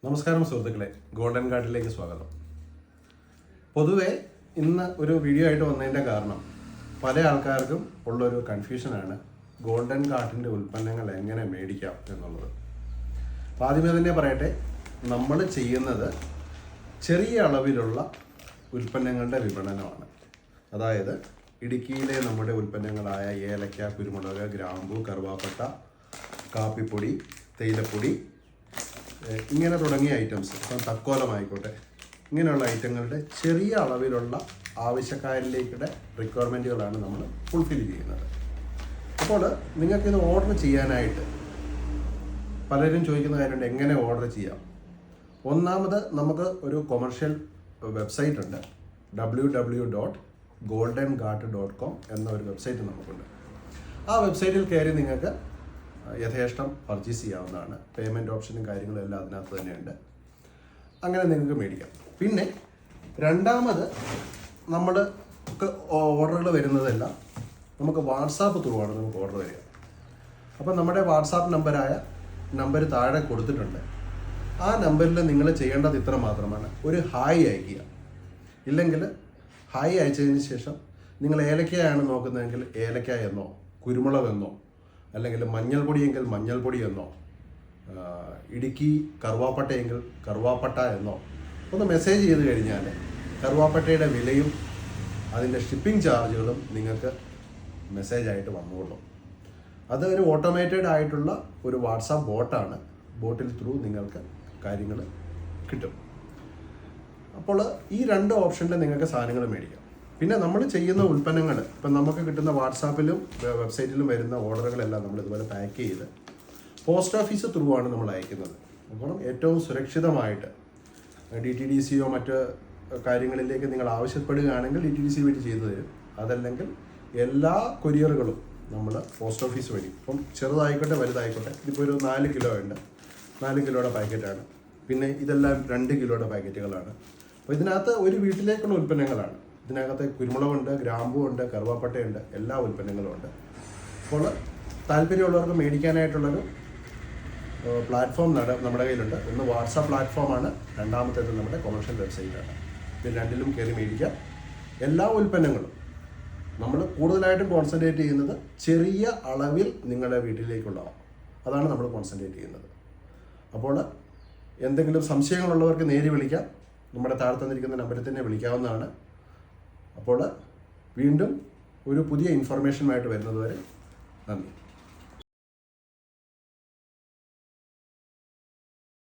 നമസ്കാരം സുഹൃത്തുക്കളെ, ഗോൾഡൻ ഗാർഡിലേക്ക് സ്വാഗതം. പൊതുവെ ഇന്ന് ഒരു വീഡിയോ ആയിട്ട് വന്നതിൻ്റെ കാരണം പല ആൾക്കാർക്കും ഉള്ളൊരു കൺഫ്യൂഷനാണ് ഗോൾഡൻ ഗാർഡിൻ്റെ ഉൽപ്പന്നങ്ങൾ എങ്ങനെ മേടിക്കാം എന്നുള്ളത്. അപ്പോൾ ആദ്യമേ തന്നെ പറയട്ടെ, നമ്മൾ ചെയ്യുന്നത് ചെറിയ അളവിലുള്ള ഉൽപ്പന്നങ്ങളുടെ വിപണനമാണ്. അതായത് ഇടുക്കിയിലെ നമ്മുടെ ഉൽപ്പന്നങ്ങളായ ഏലക്ക, കുരുമുളക്, ഗ്രാമ്പു, കറുവാപ്പട്ട, കാപ്പിപ്പൊടി, തേയിലപ്പൊടി, ഇങ്ങനെ തുടങ്ങിയ ഐറ്റംസ്, ഇപ്പം തക്കോലമായിക്കോട്ടെ, ഇങ്ങനെയുള്ള ഐറ്റങ്ങളുടെ ചെറിയ അളവിലുള്ള ആവശ്യക്കാരിലേക്കുടെ റിക്വയർമെൻറ്റുകളാണ് നമ്മൾ ഫുൾഫിൽ ചെയ്യുന്നത്. അപ്പോൾ നിങ്ങൾക്കിത് ഓർഡർ ചെയ്യാനായിട്ട് പലരും ചോദിക്കുന്ന കാര്യമുണ്ട്, എങ്ങനെ ഓർഡർ ചെയ്യാം. ഒന്നാമത് നമുക്ക് ഒരു കൊമേഴ്ഷ്യൽ വെബ്സൈറ്റ് ഉണ്ട്, www.goldengard.com എന്ന ഒരു വെബ്സൈറ്റ് നമുക്കുണ്ട്. ആ വെബ്സൈറ്റിൽ കയറി നിങ്ങൾക്ക് യഥേഷ്ടം പർച്ചേസ് ചെയ്യാവുന്നതാണ്. പേയ്മെൻറ്റ് ഓപ്ഷനും കാര്യങ്ങളും എല്ലാം അതിനകത്ത് തന്നെയുണ്ട്. അങ്ങനെ നിങ്ങൾക്ക് മേടിക്കാം. പിന്നെ രണ്ടാമത് നമ്മൾ ഓർഡറുകൾ വരുന്നതെല്ലാം നമുക്ക് വാട്സാപ്പ് ത്രൂ ആണ് നമുക്ക് ഓർഡർ വരിക. അപ്പോൾ നമ്മുടെ വാട്സാപ്പ് നമ്പർ താഴെ കൊടുത്തിട്ടുണ്ട്. ആ നമ്പറിൽ നിങ്ങൾ ചെയ്യേണ്ടത് ഇത്ര മാത്രമാണ്: ഒരു ഹായ് അയക്കുക. ഇല്ലെങ്കിൽ ഹായ് അയച്ചതിന് ശേഷം നിങ്ങൾ ഏലക്കയാണ് നോക്കുന്നതെങ്കിൽ ഏലക്ക എന്നോ, കുരുമുളകെന്നോ, അല്ലെങ്കിൽ മഞ്ഞൾപ്പൊടിയെങ്കിൽ മഞ്ഞൾപ്പൊടി എന്നോ, ഇടുക്കി കറുവാപ്പട്ടയെങ്കിൽ കറുവാപ്പട്ട എന്നോ ഒന്ന് മെസ്സേജ് ചെയ്ത് കഴിഞ്ഞാൽ കറുവാപ്പട്ടയുടെ വിലയും അതിൻ്റെ ഷിപ്പിംഗ് ചാർജുകളും നിങ്ങൾക്ക് മെസ്സേജായിട്ട് വന്നോളും. അത് ഒരു ഓട്ടോമേറ്റഡ് ആയിട്ടുള്ള ഒരു വാട്സാപ്പ് ബോട്ടാണ്. ബോട്ടിൽ ത്രൂ നിങ്ങൾക്ക് കാര്യങ്ങൾ കിട്ടും. അപ്പോൾ ഈ രണ്ട് ഓപ്ഷനിൽ നിങ്ങൾക്ക് സാധനങ്ങൾ മേടിക്കാം. പിന്നെ നമ്മൾ ചെയ്യുന്ന ഉൽപ്പന്നങ്ങൾ ഇപ്പം നമുക്ക് കിട്ടുന്ന വാട്സാപ്പിലും വെബ്സൈറ്റിലും വരുന്ന ഓർഡറുകളെല്ലാം നമ്മൾ ഇതുപോലെ പാക്ക് ചെയ്ത് പോസ്റ്റ് ഓഫീസ് ത്രൂ ആണ് നമ്മൾ അയക്കുന്നത്. അപ്പോൾ ഏറ്റവും സുരക്ഷിതമായിട്ട് DTDCയോ മറ്റ് കാര്യങ്ങളിലേക്ക് നിങ്ങൾ ആവശ്യപ്പെടുകയാണെങ്കിൽ DTDC വഴി ചെയ്തു തരും. അതല്ലെങ്കിൽ എല്ലാ കൊറിയറുകളും നമ്മൾ പോസ്റ്റ് ഓഫീസ് വഴി, ഇപ്പം ചെറുതായിക്കോട്ടെ വലുതായിക്കോട്ടെ, ഇതിപ്പോൾ ഒരു 4 കിലോ ഉണ്ട്, 4 കിലോയുടെ പാക്കറ്റാണ്. പിന്നെ ഇതെല്ലാം 2 കിലോയുടെ പാക്കറ്റുകളാണ്. അപ്പോൾ ഇതിനകത്ത് ഒരു വീട്ടിലേക്കുള്ള ഉൽപ്പന്നങ്ങളാണ്. ഇതിനകത്ത് കുരുമുളകുണ്ട്, ഗ്രാമ്പുണ്ട്, കറുവാപ്പട്ടയുണ്ട്, എല്ലാ ഉൽപ്പന്നങ്ങളും ഉണ്ട്. അപ്പോൾ താല്പര്യമുള്ളവർക്ക് മേടിക്കാനായിട്ടുള്ളൊരു പ്ലാറ്റ്ഫോം നമ്മുടെ കയ്യിലുണ്ട്. ഒന്ന് വാട്സാപ്പ് പ്ലാറ്റ്ഫോമാണ്, രണ്ടാമത്തേത് നമ്മുടെ കൊമേഴ്ഷ്യൽ വെബ്സൈറ്റാണ്. ഇതിൽ രണ്ടിലും കയറി മേടിക്കാം. എല്ലാ ഉൽപ്പന്നങ്ങളും നമ്മൾ കൂടുതലായിട്ടും കോൺസെൻട്രേറ്റ് ചെയ്യുന്നത് ചെറിയ അളവിൽ നിങ്ങളുടെ വീട്ടിലേക്കുള്ളതാണ്. അതാണ് നമ്മൾ കോൺസെൻട്രേറ്റ് ചെയ്യുന്നത്. അപ്പോൾ എന്തെങ്കിലും സംശയങ്ങളുള്ളവർക്ക് നേരി വിളിക്കാം. നമ്മുടെ താഴെ തന്നിരിക്കുന്ന നമ്പറിൽ തന്നെ വിളിക്കാവുന്നതാണ്. അപ്പോൾ വീണ്ടും ഒരു പുതിയ ഇൻഫർമേഷനുമായിട്ട് വരുന്നത് വരെ നന്ദി.